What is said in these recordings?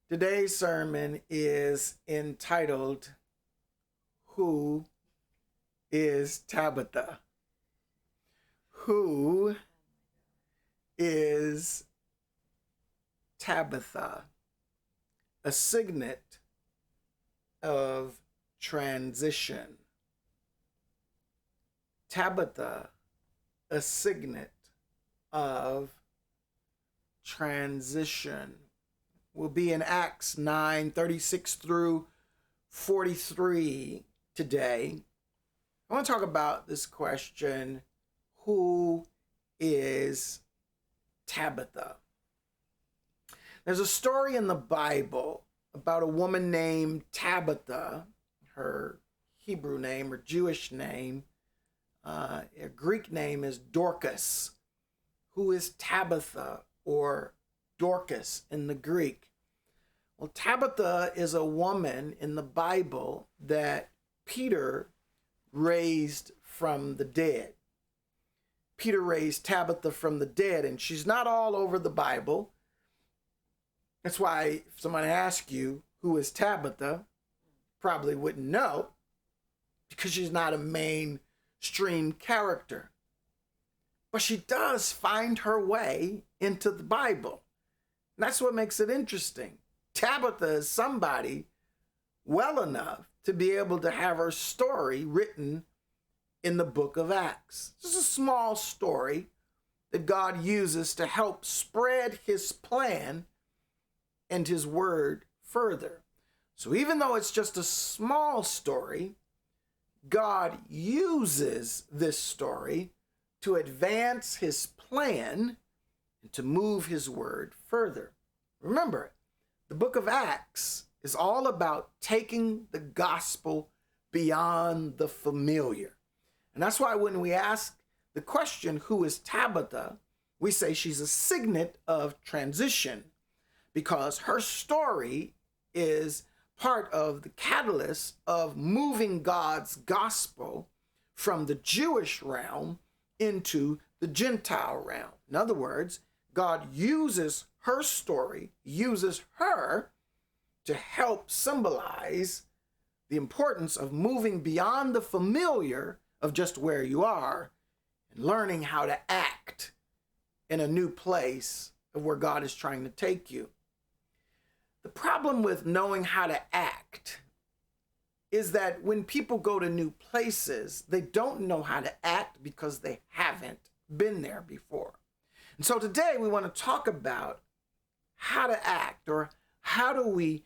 Today's sermon is entitled, Who is Tabitha? Who is Tabitha? A signet of transition. Tabitha, a signet of transition. Will be in Acts 9:36 through 43 today. I want to talk about this question, who is Tabitha? There's a story in the Bible about a woman named Tabitha, her Hebrew name or Jewish name. Her Greek name is Dorcas. Who is Tabitha or Dorcas in the Greek? Well, Tabitha is a woman in the Bible that Peter raised from the dead. Peter raised Tabitha from the dead, and she's not all over the Bible. That's why if someone asks you, who is Tabitha, probably wouldn't know, because she's not a mainstream character. But she does find her way into the Bible. And that's what makes it interesting. Tabitha is somebody well enough to be able to have her story written in the book of Acts. This is a small story that God uses to help spread his plan and his word further. So even though it's just a small story, God uses this story to advance his plan and to move his word further. Remember, the book of Acts is all about taking the gospel beyond the familiar. And that's why when we ask the question, who is Tabitha, we say she's a signet of transition, because her story is part of the catalyst of moving God's gospel from the Jewish realm into the Gentile realm. In other words, God uses her story, uses her to help symbolize the importance of moving beyond the familiar of just where you are and learning how to act in a new place of where God is trying to take you. The problem with knowing how to act is that when people go to new places, they don't know how to act because they haven't been there before. And so today we want to talk about how to act, or how do we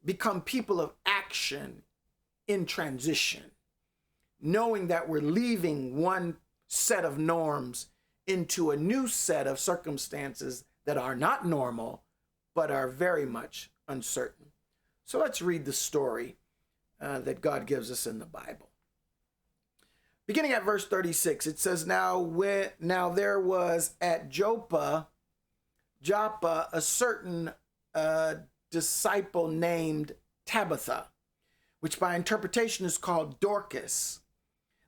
become people of action in transition, knowing that we're leaving one set of norms into a new set of circumstances that are not normal, but are very much uncertain. So let's read the story that God gives us in the Bible. Beginning at verse 36, it says, Now there was at Joppa a certain disciple named Tabitha, which by interpretation is called Dorcas.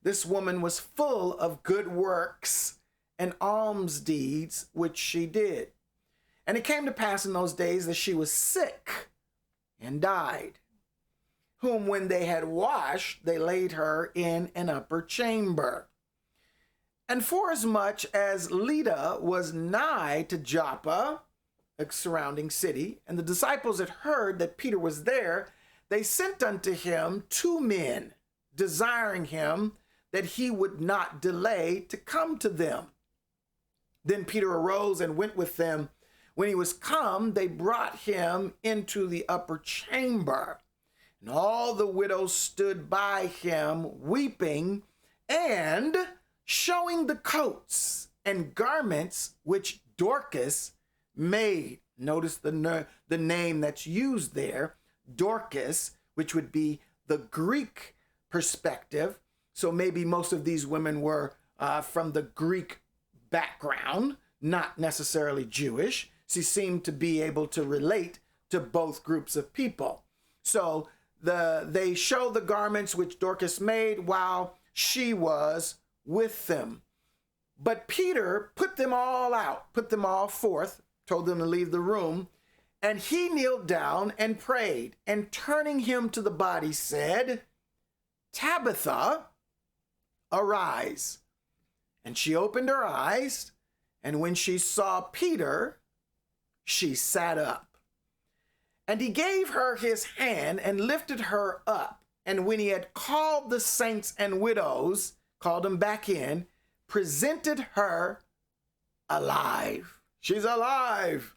This woman was full of good works and alms deeds, which she did. And it came to pass in those days that she was sick and died, whom when they had washed, they laid her in an upper chamber. And forasmuch as Lydda was nigh to Joppa, a surrounding city, and the disciples had heard that Peter was there, they sent unto him 2 men, desiring him that he would not delay to come to them. Then Peter arose and went with them. When he was come, they brought him into the upper chamber. And all the widows stood by him, weeping, and showing the coats and garments which Dorcas made. Notice the name that's used there, Dorcas, which would be the Greek perspective. So maybe most of these women were from the Greek background, not necessarily Jewish. She seemed to be able to relate to both groups of people. So they show the garments which Dorcas made while she was with them. But Peter put them all out, put them all forth, told them to leave the room, And he kneeled down and prayed, and turning him to the body said, Tabitha, arise. And she opened her eyes, and when she saw Peter, she sat up. And he gave her his hand and lifted her up. And when he had called the saints and widows, called them back in, presented her alive. She's alive.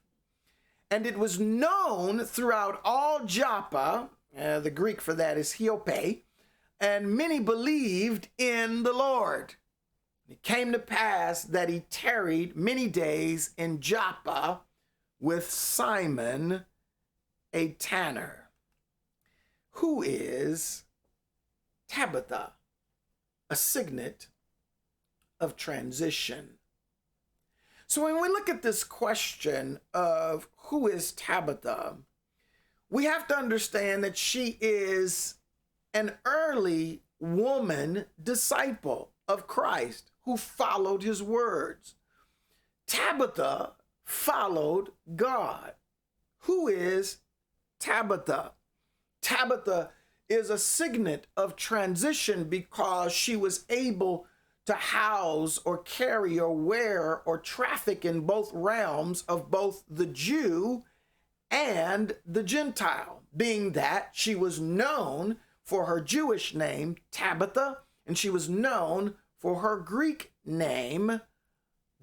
And it was known throughout all Joppa, the Greek for that is Hiope, and many believed in the Lord. It came to pass that he tarried many days in Joppa with Simon, a tanner. Who is Tabitha? A signet of transition. So when we look at this question of who is Tabitha, we have to understand that she is an early woman disciple of Christ who followed his words. Tabitha followed God. Who is Tabitha? Tabitha is a signet of transition because she was able to house or carry or wear or traffic in both realms of both the Jew and the Gentile, being that she was known for her Jewish name, Tabitha, and she was known for her Greek name,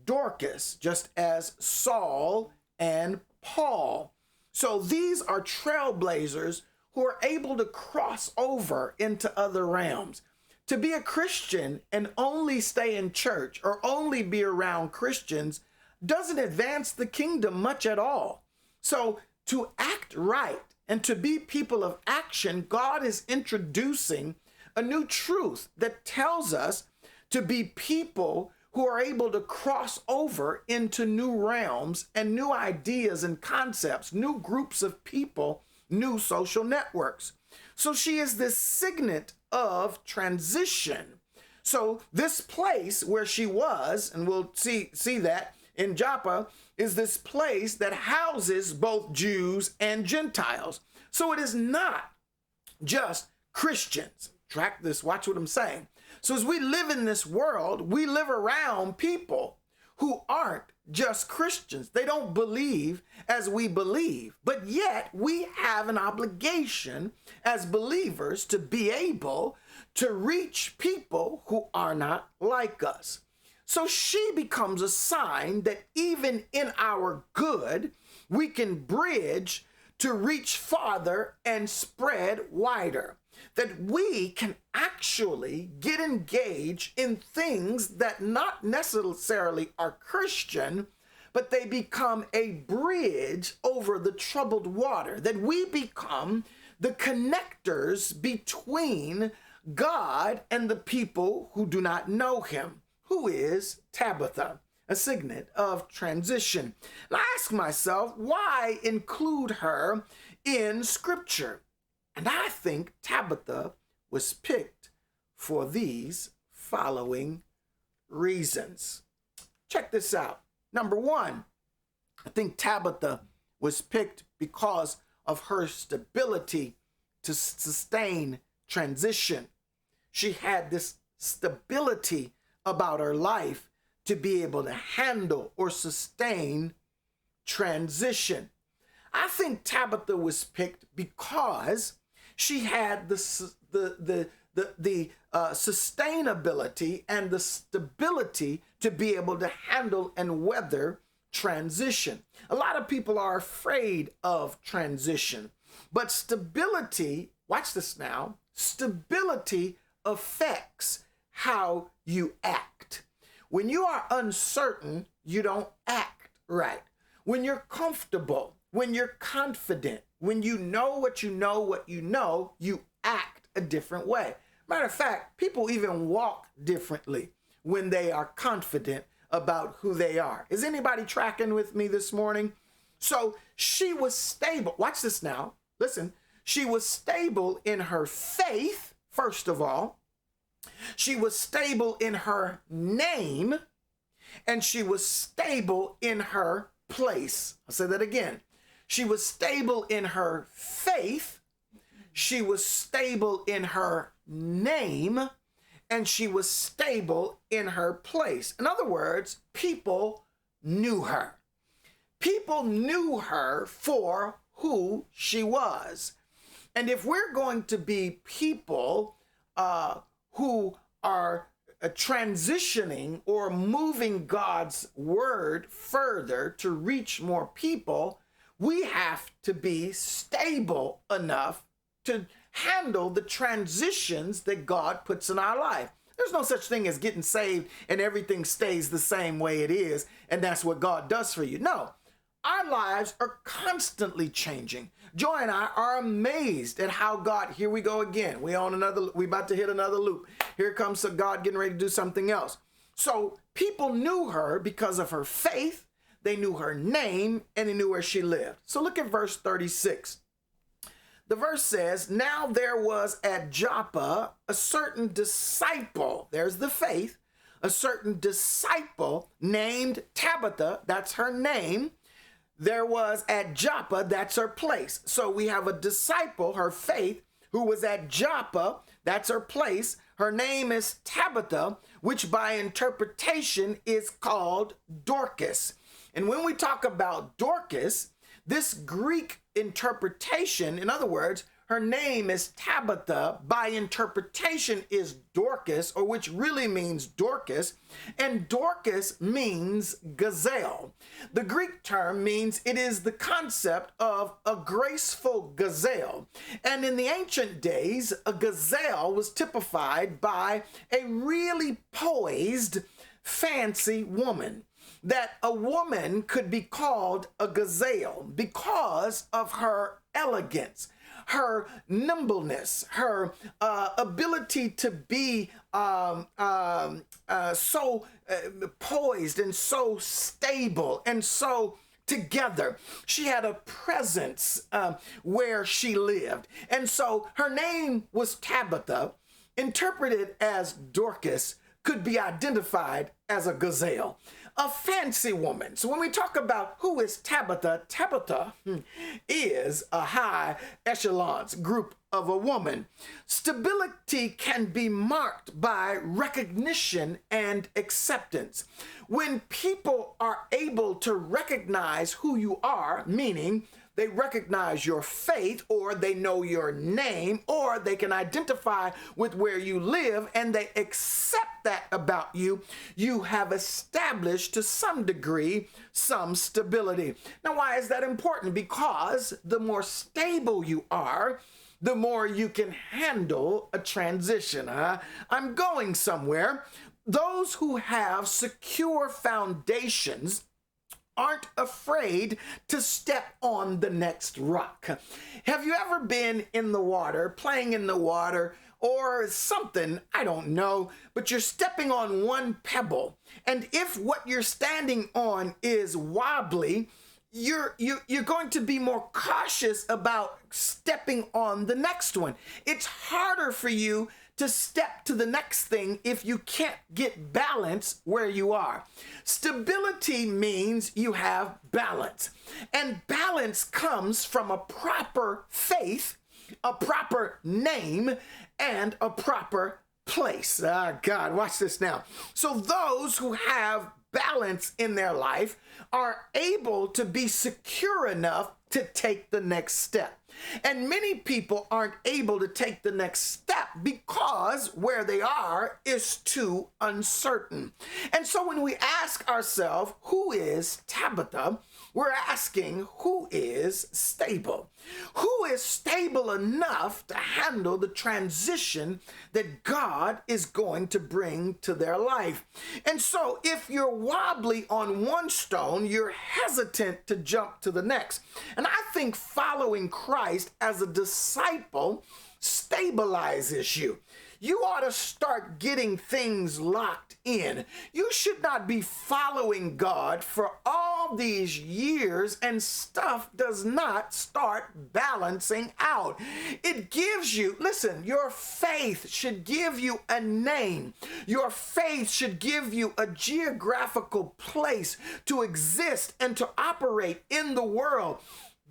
Dorcas, just as Saul and Paul. So these are trailblazers who are able to cross over into other realms. To be a Christian and only stay in church or only be around Christians doesn't advance the kingdom much at all. So to act right and to be people of action, God is introducing a new truth that tells us to be people who are able to cross over into new realms and new ideas and concepts, new groups of people, new social networks. So she is this signet of transition. So this place where she was, and we'll see that in Joppa, is this place that houses both Jews and Gentiles. So it is not just Christians. Track this, watch what I'm saying. So as we live in this world, we live around people who aren't just Christians. They don't believe as we believe, but yet we have an obligation as believers to be able to reach people who are not like us. So she becomes a sign that even in our good, we can bridge to reach farther and spread wider. That we can actually get engaged in things that not necessarily are Christian, but they become a bridge over the troubled water. That we become the connectors between God and the people who do not know him. Who is Tabitha? A signet of transition. And I ask myself, why include her in Scripture? And I think Tabitha was picked for these following reasons. Check this out. Number one, I think Tabitha was picked because of her stability to sustain transition. She had this stability about her life to be able to handle or sustain transition. I think Tabitha was picked because she had the sustainability and the stability to be able to handle and weather transition. A lot of people are afraid of transition, but stability, watch this now, stability affects how you act. When you are uncertain, you don't act right. When you're comfortable, when you're confident, when you know, you act a different way. Matter of fact, people even walk differently when they are confident about who they are. Is anybody tracking with me this morning? So she was stable. Watch this now. Listen, she was stable in her faith, first of all. She was stable in her name, and she was stable in her place. I'll say that again. She was stable in her faith. She was stable in her name. And she was stable in her place. In other words, people knew her. People knew her for who she was. And if we're going to be people who are transitioning or moving God's word further to reach more people, we have to be stable enough to handle the transitions that God puts in our life. There's no such thing as getting saved and everything stays the same way it is, and that's what God does for you. No, our lives are constantly changing. Joy and I are amazed at how God, here we go again. We about to hit another loop. Here comes God getting ready to do something else. So people knew her because of her faith. They knew her name and they knew where she lived. So look at verse 36. The verse says, now there was at Joppa a certain disciple, there's the faith, a certain disciple named Tabitha, that's her name. There was at Joppa, that's her place. So we have a disciple, her faith, who was at Joppa, that's her place. Her name is Tabitha, which by interpretation is called Dorcas. And when we talk about Dorcas, this Greek interpretation, in other words, her name is Tabitha, by interpretation is Dorcas, or which really means Dorcas, and Dorcas means gazelle. The Greek term means it is the concept of a graceful gazelle. And in the ancient days, a gazelle was typified by a really poised, fancy woman. That a woman could be called a gazelle because of her elegance, her nimbleness, her ability to be so poised and so stable and so together. She had a presence where she lived. And so her name was Tabitha, interpreted as Dorcas, could be identified as a gazelle. A fancy woman. So when we talk about who is Tabitha, Tabitha is a high echelons group of a woman. Stability can be marked by recognition and acceptance. When people are able to recognize who you are, meaning they recognize your faith, or they know your name, or they can identify with where you live, and they accept that about you, you have established to some degree some stability. Now, why is that important? Because the more stable you are, the more you can handle a transition. I'm going somewhere. Those who have secure foundations aren't afraid to step on the next rock. Have you ever been in the water, playing in the water, or something, I don't know, but you're stepping on one pebble, and if what you're standing on is wobbly, you're going to be more cautious about stepping on the next one. It's harder for you to step to the next thing if you can't get balance where you are. Stability means you have balance. And balance comes from a proper faith, a proper name, and a proper place. God, watch this now. So those who have balance in their life are able to be secure enough to take the next step. And many people aren't able to take the next step because where they are is too uncertain. And so when we ask ourselves, who is Tabitha? We're asking, who is stable? Who is stable enough to handle the transition that God is going to bring to their life? And so if you're wobbly on one stone, you're hesitant to jump to the next. And I think following Christ as a disciple stabilizes you. You ought to start getting things locked in. You should not be following God for all these years and stuff does not start balancing out. It gives you, listen, your faith should give you a name. Your faith should give you a geographical place to exist and to operate in the world.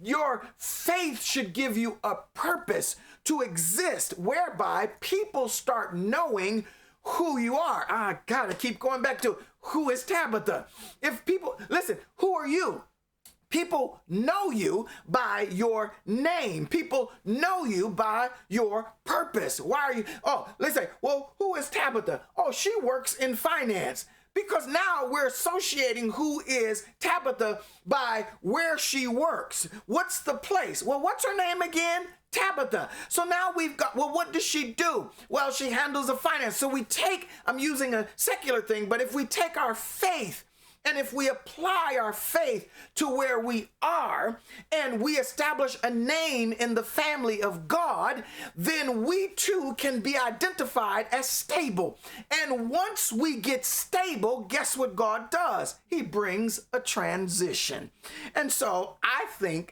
Your faith should give you a purpose to exist, whereby people start knowing who you are. I gotta keep going back to who is Tabitha. If people, listen, who are you? People know you by your name. People know you by your purpose. Why are you? Oh, let's say, well, who is Tabitha? Oh, she works in finance. Because now we're associating who is Tabitha by where she works. What's the place? Well, what's her name again? Tabitha. So now we've got, well, what does she do? Well, she handles the finance. So we take, I'm using a secular thing, but if we take our faith and if we apply our faith to where we are and we establish a name in the family of God, then we too can be identified as stable. And once we get stable, guess what God does? He brings a transition. And so I think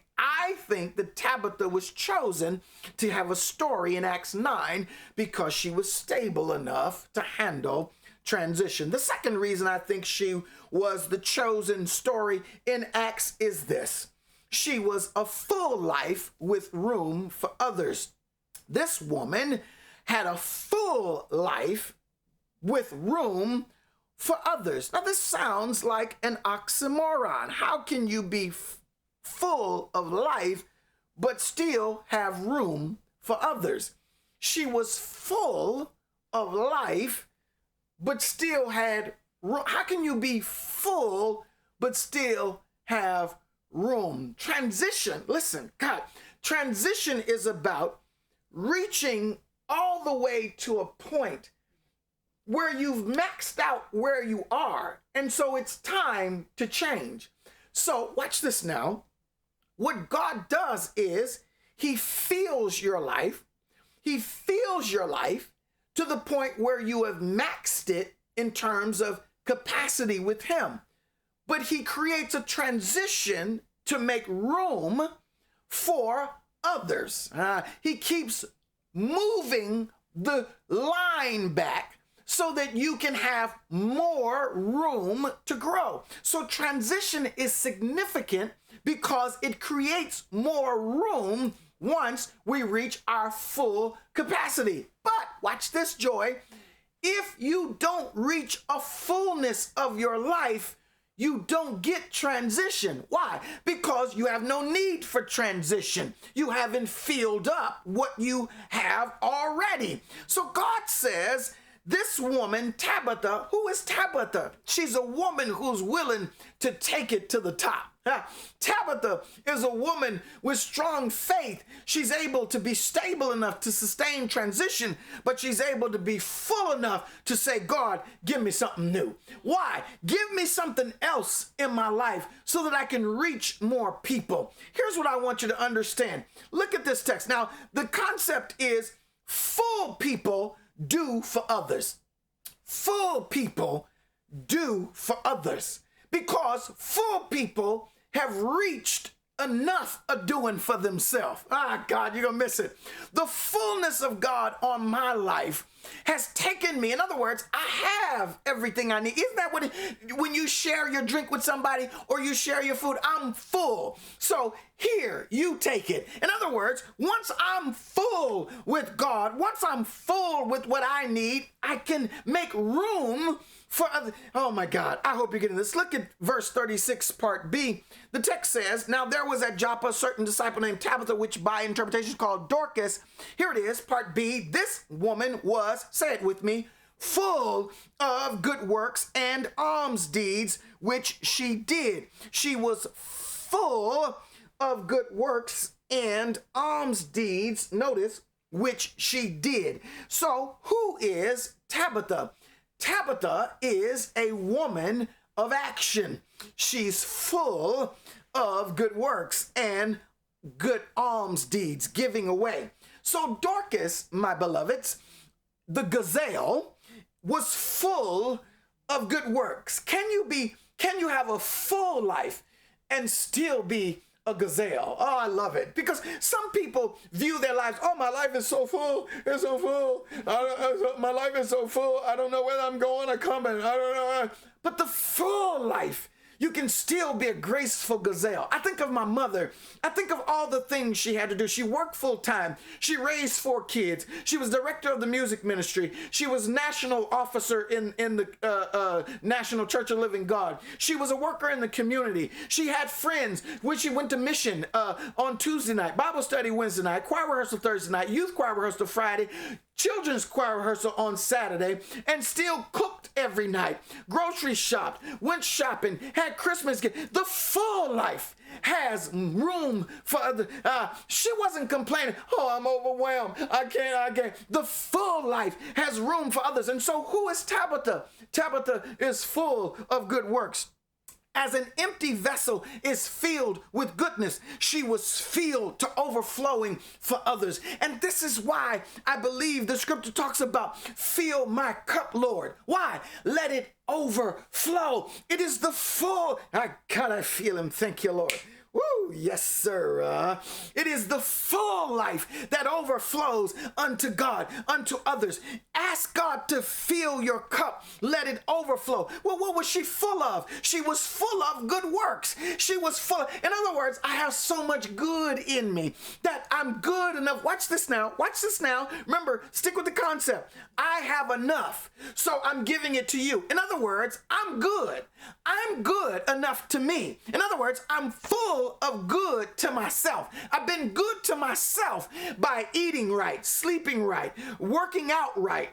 that Tabitha was chosen to have a story in Acts 9 because she was stable enough to handle transition. The second reason I think she was the chosen story in Acts is this. She was a full life with room for others. This woman had a full life with room for others. Now this sounds like an oxymoron. How can you be full of life but still have room for others? She was full of life but still had room. How can you be full but still have room? Transition, listen, God, transition is about reaching all the way to a point where you've maxed out where you are, and so it's time to change. So watch this now. What God does is he fills your life. He fills your life to the point where you have maxed it in terms of capacity with him. But he creates a transition to make room for others. He keeps moving the line back so that you can have more room to grow. So transition is significant because it creates more room once we reach our full capacity. But watch this, Joy. If you don't reach a fullness of your life, you don't get transition. Why? Because you have no need for transition. You haven't filled up what you have already. So God says, this woman, Tabitha, who is Tabitha? She's a woman who's willing to take it to the top. Tabitha is a woman with strong faith. She's able to be stable enough to sustain transition, but she's able to be full enough to say, God, give me something new. Why? Give me something else in my life so that I can reach more people. Here's what I want you to understand. Look at this text. Now, the concept is full people do for others. Full people do for others because full people have reached enough of doing for themselves. God, you're gonna miss it. The fullness of God on my life has taken me. In other words, I have everything I need. Isn't that what when you share your drink with somebody or you share your food? I'm full. So here, you take it. In other words, once I'm full with God, once I'm full with what I need, I can make room for other. Oh my God, I hope you're getting this. Look at verse 36, part B. The text says, now there was at Joppa a certain disciple named Tabitha, which by interpretation is called Dorcas. Here it is, part B. This woman was, say it with me, full of good works and alms deeds, which she did. She was full of good works and alms deeds, notice, which she did. So who is Tabitha? Tabitha is a woman of action. She's full of good works and good alms deeds, giving away. So Dorcas, my beloveds, the gazelle, was full of good works. Can you have a full life and still be a gazelle? Oh, I love it. Because some people view their lives, oh, my life is so full. It's so full. My life is so full. I don't know whether I'm going or coming. I don't know. But the full life, you can still be a graceful gazelle. I think of my mother. I think of all the things she had to do. She worked full time. She raised 4 kids. She was director of the music ministry. She was national officer in the National Church of Living God. She was a worker in the community. She had friends when she went to mission on Tuesday night, Bible study Wednesday night, choir rehearsal Thursday night, youth choir rehearsal Friday, children's choir rehearsal on Saturday, and still cooked every night, grocery shopped, went shopping, had Christmas gifts. The full life has room for other. She wasn't complaining, oh, I'm overwhelmed. I can't. The full life has room for others. And so who is Tabitha? Tabitha is full of good works. As an empty vessel is filled with goodness, she was filled to overflowing for others. And this is why I believe the scripture talks about, fill my cup, Lord. Why? Let it overflow. It is the full. I feel him. Thank you, Lord. Woo, yes, sir. It is the full life that overflows unto God, unto others. Ask God to fill your cup. Let it overflow. Well, what was she full of? She was full of good works. She was full. In other words, I have so much good in me that I'm good enough. Watch this now. Watch this now. Remember, stick with the concept. I have enough, so I'm giving it to you. In other words, I'm good. I'm good enough to me. In other words, I'm full of good to myself. I've been good to myself by eating right, sleeping right, working out right,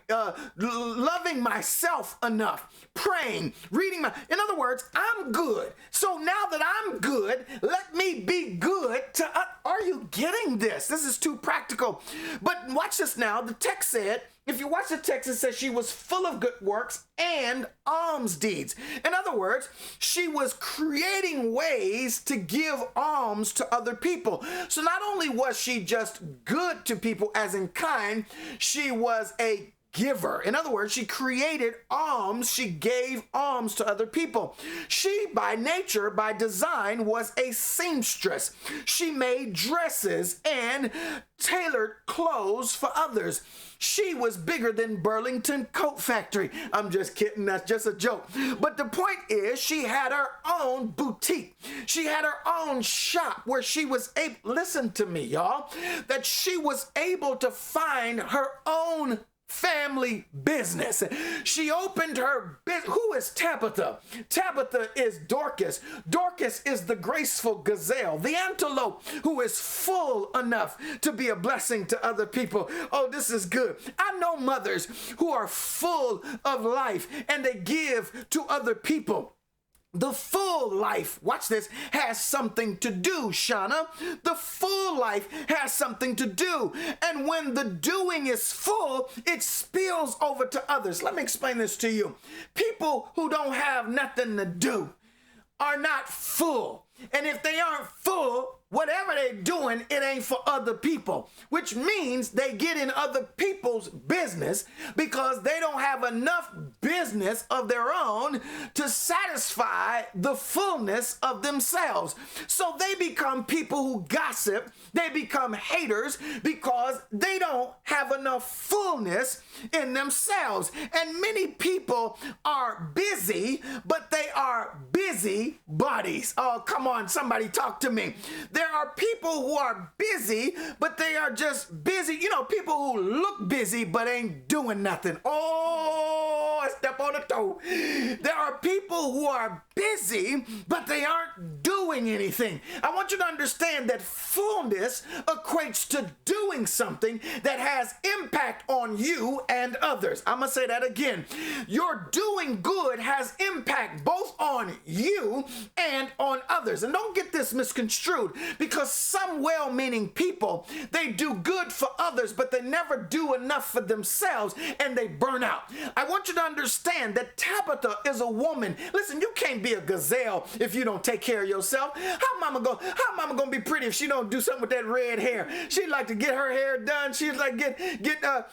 loving myself enough, praying, reading in other words, I'm good. So now that I'm good, let me be good to are you getting this? This is too practical. But watch this now. The text said, if you watch the text, it says she was full of good works and alms deeds. In other words, she was creating ways to give alms to other people. So not only was she just good to people as in kind, she was a giver. In other words, she created alms. She gave alms to other people. She, by nature, by design, was a seamstress. She made dresses and tailored clothes for others. She was bigger than Burlington Coat Factory. I'm just kidding. That's just a joke. But the point is, she had her own boutique. She had her own shop where she was able, listen to me, y'all, that she was able to find her own family business. She opened her business. Who is Tabitha? Tabitha is Dorcas. Dorcas is the graceful gazelle, the antelope who is full enough to be a blessing to other people. Oh, this is good. I know mothers who are full of life and they give to other people. The full life, watch this, has something to do, Shauna. The full life has something to do. And when the doing is full, it spills over to others. Let me explain this to you. People who don't have nothing to do are not full. And if they aren't full, whatever they're doing, it ain't for other people, which means they get in other people's business because they don't have enough business of their own to satisfy the fullness of themselves. So they become people who gossip. They become haters because they don't have enough fullness in themselves. And many people are busy, but they are busy bodies. Oh, come on, somebody talk to me. There are people who are busy, but they are just busy. You know, people who look busy, but ain't doing nothing. Oh, I step on a toe. There are people who are busy, but they aren't doing anything. I want you to understand that fullness equates to doing something that has impact on you and others. I'm going to say that again. Your doing good has impact both on you and on others. And don't get this misconstrued, because some well-meaning people, they do good for others, but they never do enough for themselves and they burn out. I want you to understand that Tabitha is a woman. Listen, you can't be a gazelle if you don't take care of yourself. How mama gonna be pretty if she don't do something with that red hair? She'd like to get her hair done. She'd like get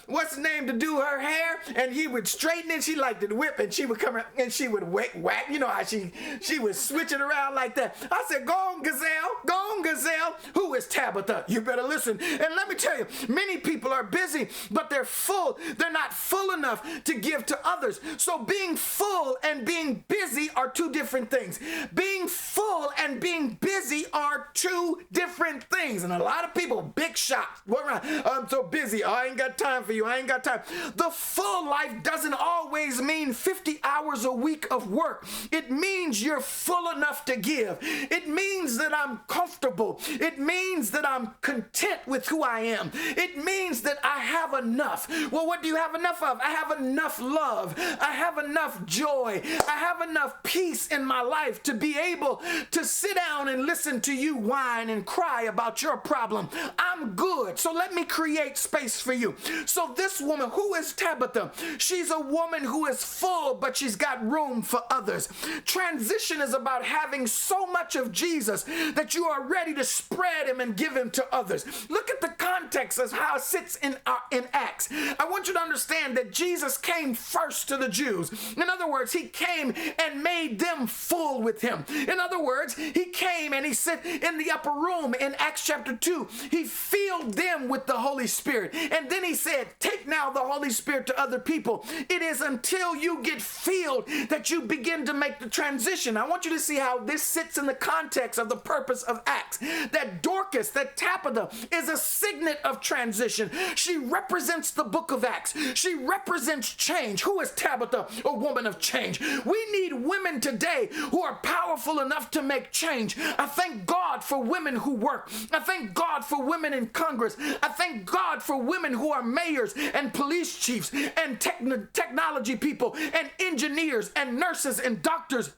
what's the name to do her hair, and he would straighten it. She liked to whip, and she would come around and she would whack. You know how she would switch it around like that. I said, go on, gazelle, Who is Tabitha? You better listen. And let me tell you, many people are busy, but they're full. They're not full enough to give to others. So being full and being busy are two different things. Being full and being busy are two different things. And a lot of people, big shots. I'm so busy. I ain't got time for you. I ain't got time. The full life doesn't always mean 50 hours a week of work. It means you're full enough to give. It means that I'm comfortable. It means that I'm content with who I am. It means that I have enough. Well, what do you have enough of? I have enough love. I have enough joy. I have enough peace in my life to be able to sit down and listen to you whine and cry about your problem. I'm good. So let me create space for you. So this woman, who is Tabitha? She's a woman who is full, but she's got room for others. Transition is about having so much of Jesus that you are ready to spread him and give him to others. Look at the context of how it sits in Acts. I want you to understand that Jesus came first to the Jews. In other words, he came and made them full with him. In other words, he came and he sat in the upper room in Acts chapter 2. He filled them with the Holy Spirit. And then he said, take now the Holy Spirit to other people. It is until you get filled that you begin to make the transition. I want you to see how this sits in the context of the purpose of Acts. That Dorcas, that Tabitha, is a signet of transition. She represents the book of Acts. She represents change. Who is Tabitha? A woman of change. We need women today who are powerful enough to make change. I thank God for women who work. I thank God for women in Congress. I thank God for women who are mayors and police chiefs and technology people and engineers and nurses and doctors.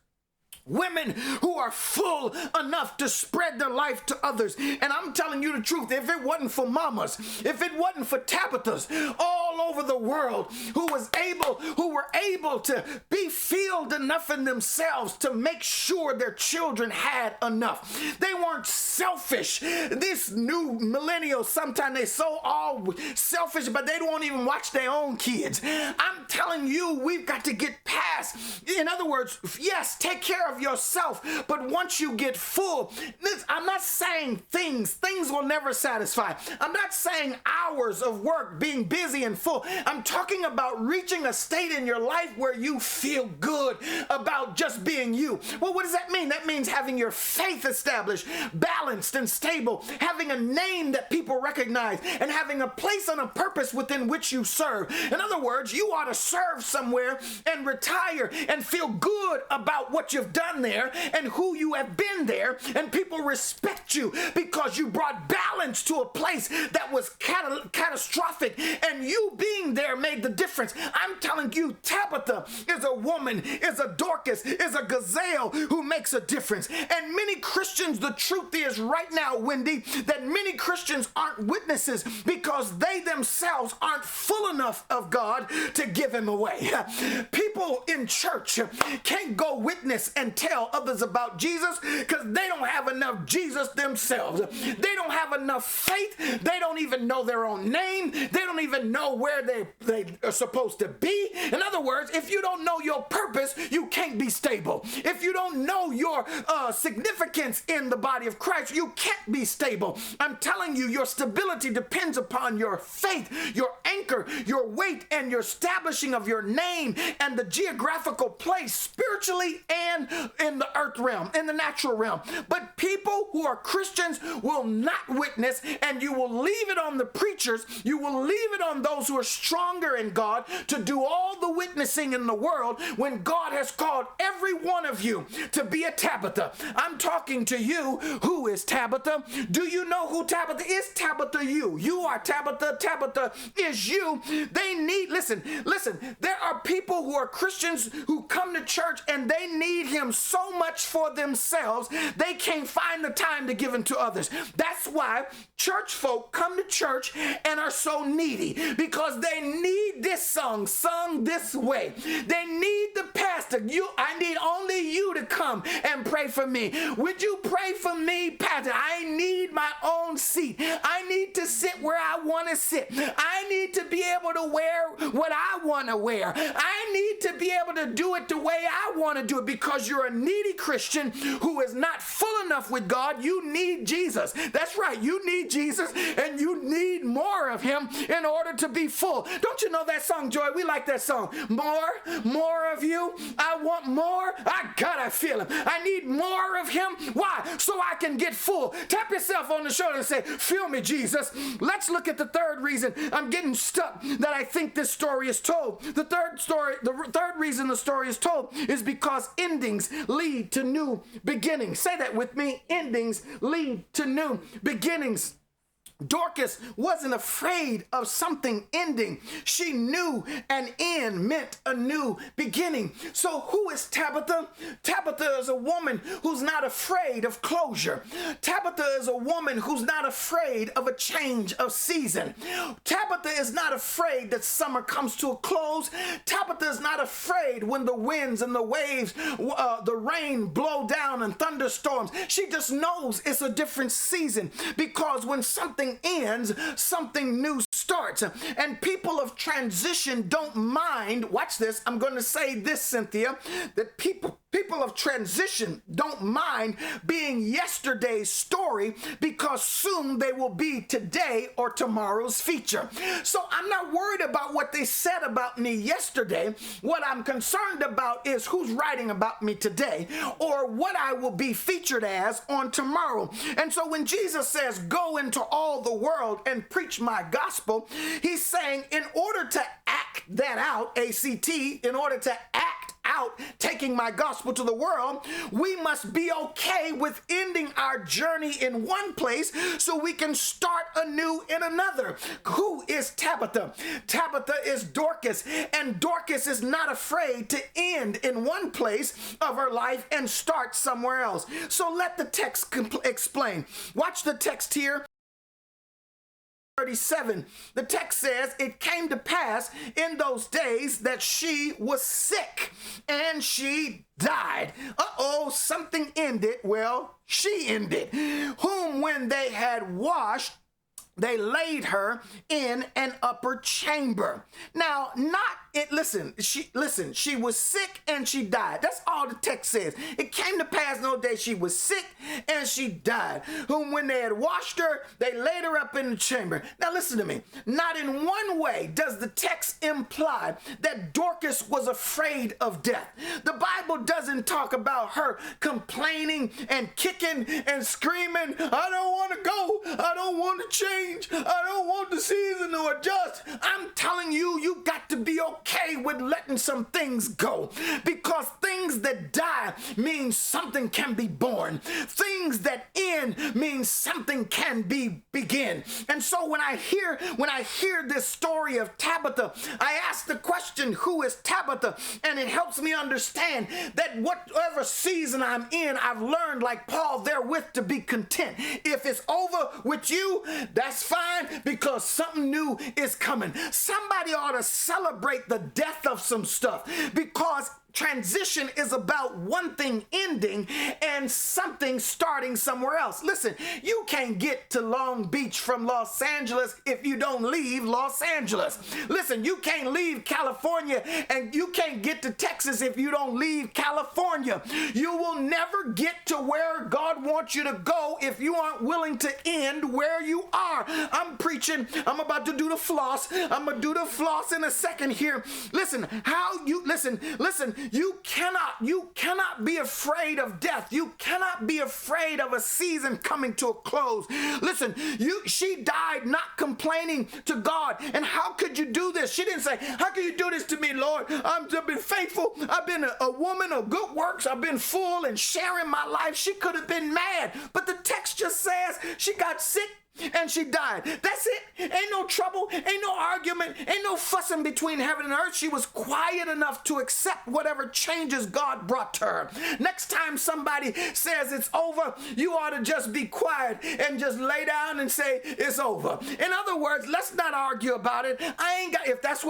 Women who are full enough to spread their life to others. And I'm telling you the truth, if it wasn't for mamas, if it wasn't for Tabithas all over the world who were able to be filled enough in themselves to make sure their children had enough. They weren't selfish. This new millennials, sometimes they so all selfish, but they don't even watch their own kids. I'm telling you, we've got to get past. In other words, yes, take care of yourself, but once you get full, I'm not saying things will never satisfy. I'm not saying hours of work, being busy and full. I'm talking about reaching a state in your life where you feel good about just being you. Well, what does that mean? That means having your faith established, balanced and stable, having a name that people recognize, and having a place and a purpose within which you serve. In other words, you ought to serve somewhere and retire and feel good about what you've done there and who you have been there, and people respect you because you brought balance to a place that was catastrophic, and you being there made the difference. I'm telling you, Tabitha is a woman, is a Dorcas, is a gazelle who makes a difference. And many Christians, the truth is right now, Wendy, that many Christians aren't witnesses because they themselves aren't full enough of God to give him away. People in church can't go witness and tell others about Jesus because they don't have enough Jesus themselves. They don't have enough faith. They don't even know their own name. They don't even know where they are supposed to be. In other words, if you don't know your purpose, you can't be stable. If you don't know your significance in the body of Christ, you can't be stable. I'm telling you, your stability depends upon your faith, your anchor, your weight, and your establishing of your name and the geographical place spiritually and in the earth realm, in the natural realm. But people who are Christians will not witness, and you will leave it on the preachers, you will leave it on those who are stronger in God to do all the witnessing in the world when God has called every one of you to be a Tabitha. I'm talking to you. Who is Tabitha? Do you know who Tabitha is? Tabitha, you. You are Tabitha. Tabitha is you. They need, listen, there are people who are Christians who come to church and they need him so much for themselves, they can't find the time to give him to others. That's why church folk come to church and are so needy because they need this song sung this way. They need the pastor. I need only you to come and pray for me. Would you pray for me, pastor? I need my own seat. I need to sit where I want to sit. I need to be able to wear what I want to wear. I need to be able to do it the way I want to do it. Because you're a needy Christian who is not full enough with God, you need Jesus. That's right. You need Jesus, and you need more of him in order to be full. Don't you know that song, Joy? We like that song. More of you. I want more. I feel him. I need more of him. Why? So I can get full. Tap yourself on the shoulder and say, fill me, Jesus. Let's look at the third reason I'm getting stuck that I think this story is told. The third reason the story is told is because endings lead to new beginnings. Say that with me. Endings lead to new beginnings. Dorcas wasn't afraid of something ending. She knew an end meant a new beginning. So who is Tabitha? Tabitha is a woman who's not afraid of closure. Tabitha is a woman who's not afraid of a change of season. Tabitha is not afraid that summer comes to a close. Tabitha is not afraid when the winds and the waves, the rain blow down and thunderstorms. She just knows it's a different season, because when something ends, something new starts. And people of transition don't mind, watch this, I'm going to say this, Cynthia, that people of transition don't mind being yesterday's story, because soon they will be today or tomorrow's feature. So I'm not worried about what they said about me yesterday. What I'm concerned about is who's writing about me today, or what I will be featured as on tomorrow. And so when Jesus says, go into all the world and preach my gospel, he's saying in order to act that out, A-C-T, in order to act out taking my gospel to the world, we must be okay with ending our journey in one place so we can start anew in another. Who is Tabitha? Tabitha is Dorcas, and Dorcas is not afraid to end in one place of her life and start somewhere else. So let the text explain. Watch the text here. 37, the text says, it came to pass in those days that she was sick and she died. Something ended. Well, she ended. Whom when they had washed, they laid her in an upper chamber. Now, she was sick and she died. That's all the text says. It came to pass in those days she was sick and she died. Whom when they had washed her, they laid her up in the chamber. Now listen to me. Not in one way does the text imply that Dorcas was afraid of death. The Bible doesn't talk about her complaining and kicking and screaming, I don't want to go, I don't want to change, I don't want the season to adjust. I'm telling you, you got to be okay with letting some things go, because things that die mean something can be born. Things that end means something can begin. And so when I hear this story of Tabitha, I ask the question, who is Tabitha? And it helps me understand that whatever season I'm in, I've learned, like Paul, therewith to be content. If it's over with you, that's fine, because something new is coming. Somebody ought to celebrate the death of some stuff, because transition is about one thing ending and something starting somewhere else. Listen, you can't get to Long Beach from Los Angeles if you don't leave Los Angeles. Listen, you can't leave California, and you can't get to Texas if you don't leave California. You will never get to where God wants you to go if you aren't willing to end where you are. I'm preaching. I'm about to do the floss. I'm going to do the floss in a second here. Listen, you cannot be afraid of death. You cannot be afraid of a season coming to a close. Listen, she died not complaining to God. And how could you do this? She didn't say, how can you do this to me, Lord? I've been faithful. I've been a woman of good works. I've been full and sharing my life. She could have been mad, but the text just says she got sick and she died. That's it. Ain't no trouble, ain't no argument, ain't no fussing between heaven and earth. She was quiet enough to accept whatever changes God brought to her. Next time somebody says it's over, you ought to just be quiet and just lay down and say it's over. In other words, let's not argue about it. I ain't got, if that's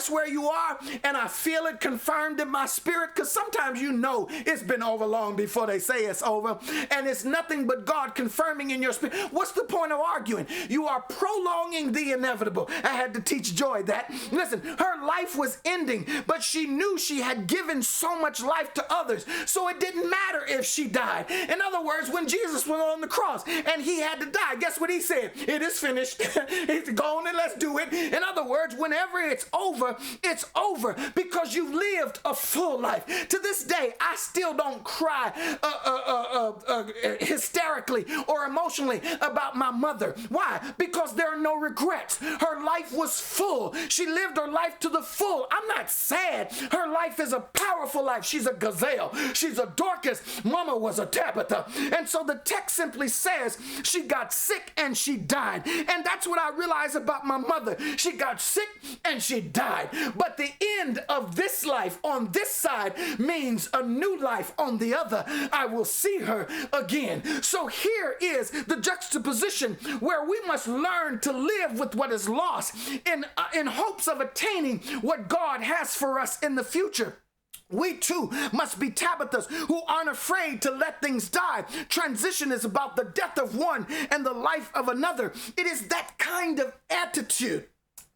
where you are, and I feel it confirmed in my spirit, because sometimes you know it's been over long before they say it's over, and it's nothing but God confirming in your spirit. What's the point of arguing? You are prolonging the inevitable. I had to teach Joy that. Listen, her life was ending, but she knew she had given so much life to others, so it didn't matter if she died. In other words, when Jesus was on the cross and he had to die, guess what he said? It is finished. It's gone and let's do it. In other words, whenever it's over because you've lived a full life. To this day, I still don't cry hysterically or emotionally about my mother. Why? Because there are no regrets. Her life was full. She lived her life to the full. I'm not sad. Her life is a powerful life. She's a gazelle. She's a Dorcas. Mama was a Tabitha. And so the text simply says she got sick and she died. And that's what I realized about my mother. She got sick and she died. But the end of this life on this side means a new life on the other. I will see her again. So here is the juxtaposition where we must learn to live with what is lost in hopes of attaining what God has for us in the future. We too must be Tabithas who aren't afraid to let things die. Transition is about the death of one and the life of another. It is that kind of attitude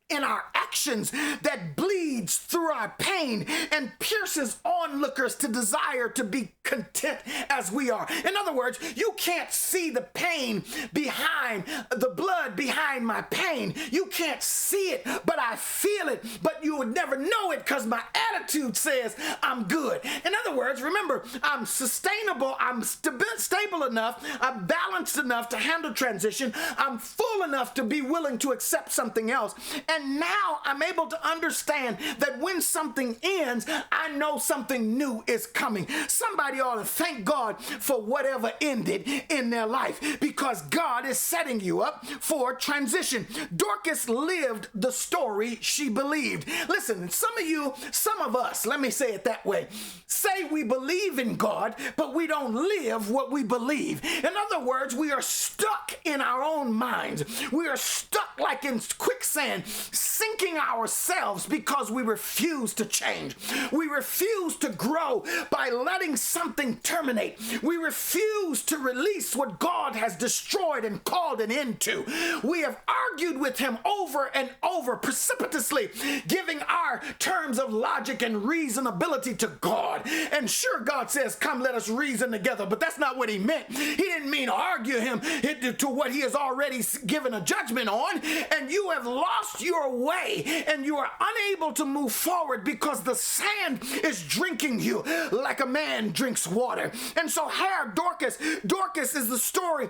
in our actions that bleeds through our pain and pierces onlookers to desire to be content as we are. In other words, you can't see the pain behind the blood behind my pain. You can't see it, but I feel it, but you would never know it because my attitude says I'm good. In other words, remember, I'm sustainable, I'm stable enough, I'm balanced enough to handle transition, I'm full enough to be willing to accept something else, and now I'm able to understand that when something ends, I know something new is coming. Somebody ought to thank God for whatever ended in their life, because God is setting you up for transition. Dorcas lived the story she believed. Listen, some of us, let me say it that way, say we believe in God, but we don't live what we believe. In other words, we are stuck in our own minds. We are stuck like in quicksand, sinking ourselves because we refuse to change. We refuse to grow by letting something terminate. We refuse to release what God has destroyed and called an end to. We have argued with him over and over, precipitously giving our terms of logic and reasonability to God. And sure, God says, come, let us reason together, but that's not what he meant. He didn't mean argue him to what he has already given a judgment on, and you have lost your way and you are unable to move forward because the sand is drinking you like a man drinks water. And so here, Dorcas is the story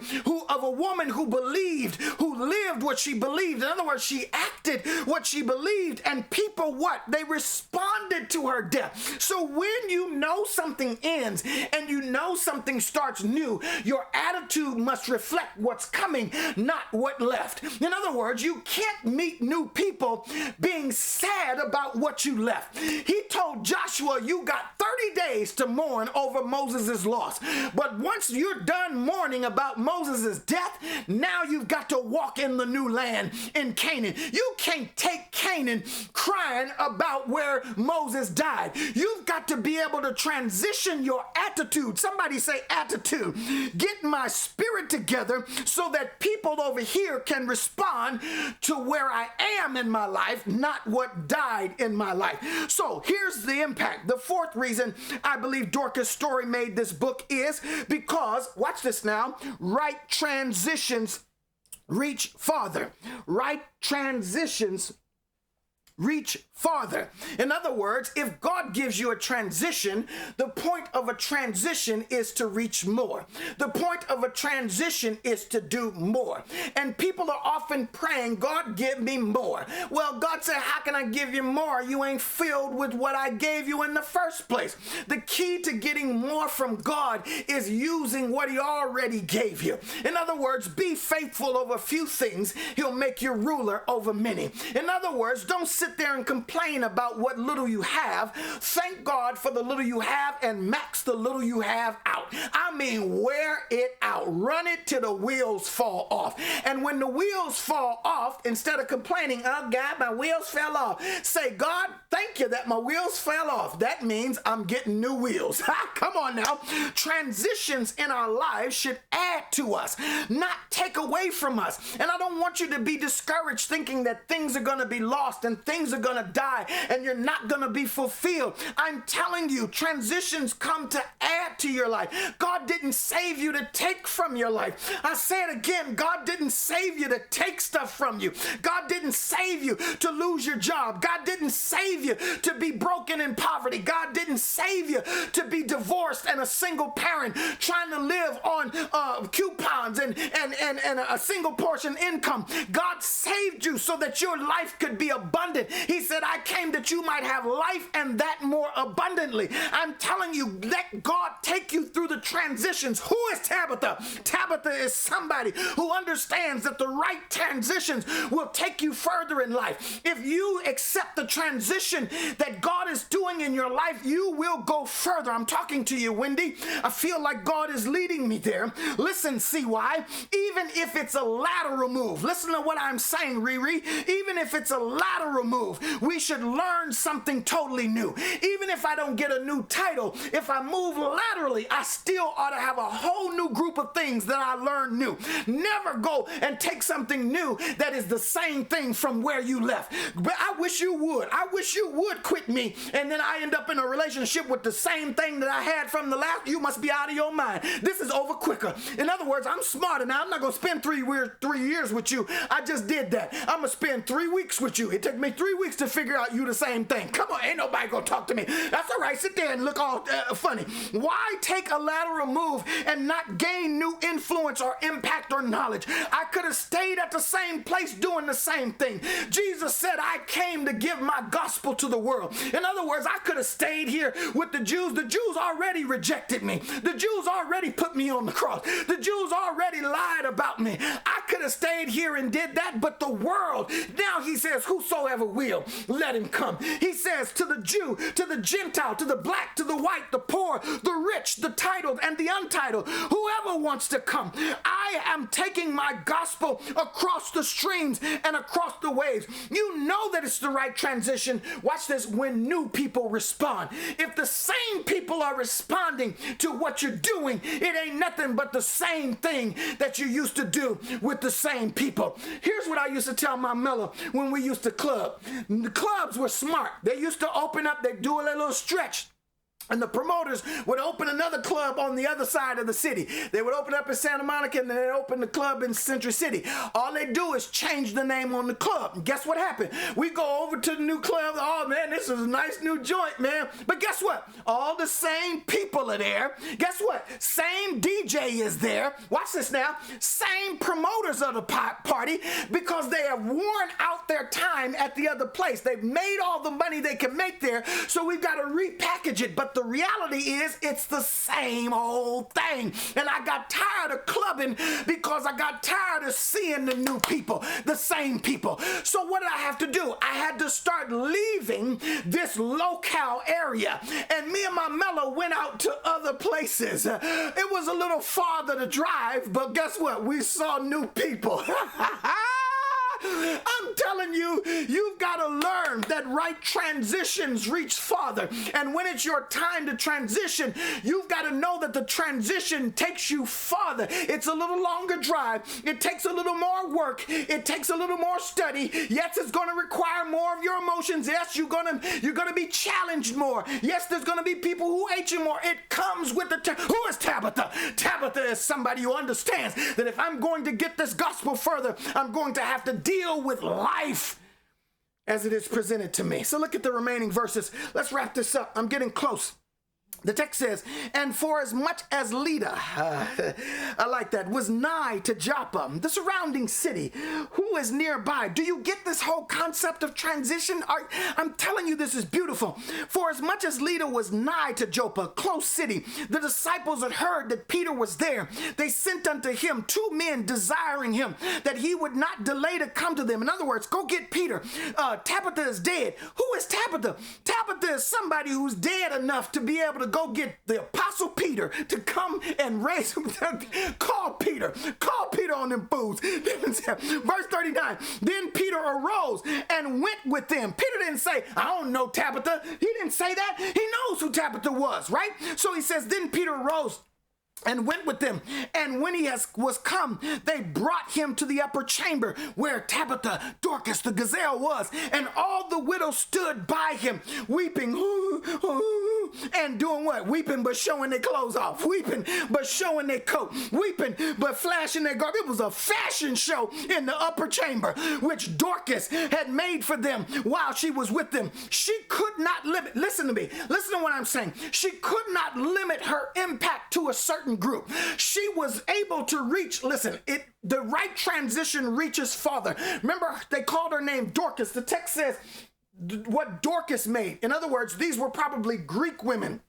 of a woman who believed, who lived what she believed. In other words, she acted what she believed, and people what? They responded to her death. So when you know something ends and you know something starts new, your attitude must reflect what's coming, not what left. In other words, you can't meet new people being sad about what you left. He told Joshua, you got 30 days to mourn over Moses' loss. But once you're done mourning about Moses' death, now you've got to walk in the new land in Canaan. You can't take Canaan crying about where Moses died. You've got to be able to transition your attitude. Somebody say attitude. Get my spirit together so that people over here can respond to where I am in my life, not what died in my life. So here's the impact. The fourth reason I believe Dorcas' story made this book is because, watch this now, right transitions reach farther. Right transitions reach farther. In other words, if God gives you a transition, the point of a transition is to reach more. The point of a transition is to do more. And people are often praying, God, give me more. Well, God said, how can I give you more? You ain't filled with what I gave you in the first place. The key to getting more from God is using what he already gave you. In other words, be faithful over few things. He'll make you ruler over many. In other words, don't sit there and complain about what little you have. Thank God for the little you have and max the little you have out. I mean, wear it out. Run it till the wheels fall off. And when the wheels fall off, instead of complaining, oh God, my wheels fell off, say, God, thank you that my wheels fell off. That means I'm getting new wheels. Come on now. Transitions in our lives should add to us, not take away from us. And I don't want you to be discouraged thinking that things are going to be lost and things are going to die and you're not going to be fulfilled. I'm telling you, transitions come to add to your life. God didn't save you to take from your life. I say it again, God didn't save you to take stuff from you. God didn't save you to lose your job. God didn't save you to be broken in poverty. God didn't save you to be divorced and a single parent trying to live on coupons and a single portion income. God saved you so that your life could be abundant. He said, I came that you might have life and that more abundantly. I'm telling you, let God take you through the transitions. Who is Tabitha? Tabitha is somebody who understands that the right transitions will take you further in life. If you accept the transition that God is doing in your life, you will go further. I'm talking to you, Wendy. I feel like God is leading me there. Listen, CY, even if it's a lateral move, listen to what I'm saying, Riri. Even if it's a lateral move, we should learn something totally new. Even if I don't get a new title, if I move laterally, I still ought to have a whole new group of things that I learn new. Never go and take something new that is the same thing from where you left. But I wish you would. I wish you would quit me and then I end up in a relationship with the same thing that I had from the last. You must be out of your mind. This is over quicker. In other words, I'm smarter now. I'm not going to spend 3 years with you. I just did that. I'm going to spend 3 weeks with you. It took me 3 weeks to figure out you the same thing. Come on, ain't nobody going to talk to me. That's all right. Sit there and look all funny. Why take a lateral move and not gain new influence or impact or knowledge? I could have stayed at the same place doing the same thing. Jesus said, I came to give my gospel to the world. In other words, I could have stayed here with the Jews. The Jews already rejected me. The Jews already put me on the cross. The Jews already lied about me. I could have stayed here and did that, but the world, now he says, whosoever will, let him come. He says to the Jew, to the Gentile, to the black, to the white, the poor, the rich, the titled, and the untitled, whoever wants to come. I am taking my gospel across the streams and across the waves. You know that it's the right transition. Watch this, when new people respond. If the same people are responding to what you're doing, it ain't nothing but the same thing that you used to do with the same people. Here's what I used to tell my Mellow when we used to club. The clubs were smart. They used to open up, they do a little stretch. And the promoters would open another club on the other side of the city. They would open up in Santa Monica and then they'd open the club in Century City. All they do is change the name on the club. And guess what happened? We go over to the new club. Oh man, this is a nice new joint, man. But guess what? All the same people are there. Guess what? Same DJ is there. Watch this now. Same promoters of the party because they have worn out their time at the other place. They've made all the money they can make there. So we've got to repackage it. But the reality is it's the same old thing. And I got tired of clubbing because I got tired of seeing the new people, the same people. So what did I have to do? I had to start leaving this locale area. And me and my Mellow went out to other places. It was a little farther to drive, but guess what? We saw new people. I'm telling you, you've got to learn that right transitions reach farther. And when it's your time to transition, you've got to know that the transition takes you farther. It's a little longer drive. It takes a little more work. It takes a little more study. Yes, it's going to require more of your emotions. Yes, you're going to be challenged more. Yes, there's going to be people who hate you more. It comes with the who is Tabitha? Tabitha is somebody who understands that if I'm going to get this gospel further, I'm going to have to deal with life. as it is presented to me. So look at the remaining verses. Let's wrap this up. I'm getting close. The text says, and for as much as Lydda, I like that, was nigh to Joppa, the surrounding city, who is nearby. Do you get this whole concept of transition? I'm telling you, this is beautiful. For as much as Lydda was nigh to Joppa, close city, the disciples had heard that Peter was there. They sent unto him 2 men desiring him that he would not delay to come to them. In other words, go get Peter. Tabitha is dead. Who is Tabitha? Tabitha is somebody who's dead enough to be able to go get the apostle Peter to come and raise him. Call Peter on them fools. Verse 39, then Peter arose and went with them. Peter didn't say, I don't know Tabitha. He didn't say that. He knows who Tabitha was, right? So he says, then Peter arose and went with them. And when he was come, they brought him to the upper chamber where Tabitha, Dorcas, the gazelle was. And all the widows stood by him, weeping, and doing what? Weeping but showing their clothes off. Weeping but showing their coat. Weeping but flashing their garb. It was a fashion show in the upper chamber, which Dorcas had made for them while she was with them. She could not limit, listen to me, listen to what I'm saying. She could not limit her impact to a certain group. She was able to reach, listen, the right transition reaches farther. Remember, they called her name Dorcas. The text says what Dorcas made. In other words, these were probably Greek women.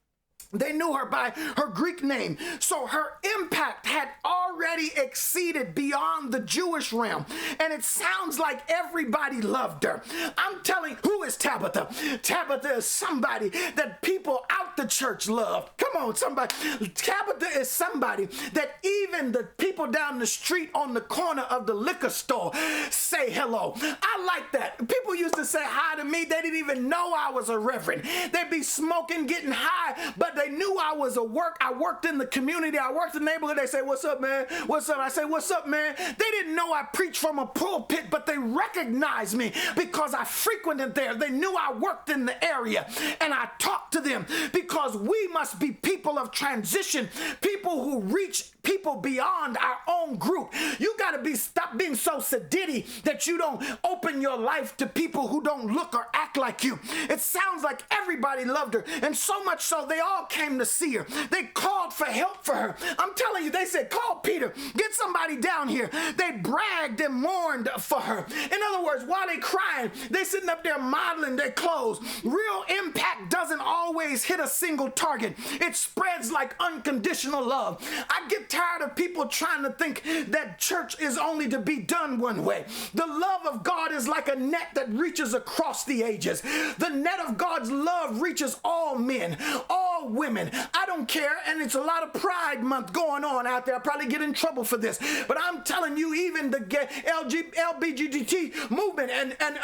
They knew her by her Greek name. So her impact had already exceeded beyond the Jewish realm. And it sounds like everybody loved her. I'm telling, who is Tabitha? Tabitha is somebody that people out the church loved. Come on, somebody. Tabitha is somebody that even the people down the street on the corner of the liquor store say hello. I like that. People used to say hi to me. They didn't even know I was a reverend. They'd be smoking, getting high, but they knew I was I worked in the community. I worked in the neighborhood. They say, what's up, man? What's up? I say, what's up, man? They didn't know I preached from a pulpit, but they recognized me because I frequented there. They knew I worked in the area, and I talked to them because we must be people of transition, people who reach people beyond our own group. You got to stop being so sedity that you don't open your life to people who don't look or act like you. It sounds like everybody loved her, and so much so they all came to see her. They called for help for her. I'm telling you, they said, call Peter, get somebody down here. They bragged and mourned for her. In other words, while they crying, they sitting up there modeling their clothes. Real impact doesn't always hit a single target. It spreads like unconditional love. I get tired of people trying to think that church is only to be done one way. The love of God is like a net that reaches across the ages. The net of God's love reaches all men, all women. I don't care, and it's a lot of Pride Month going on out there. I'll probably get in trouble for this, but I'm telling you, even the LGBTQ movement and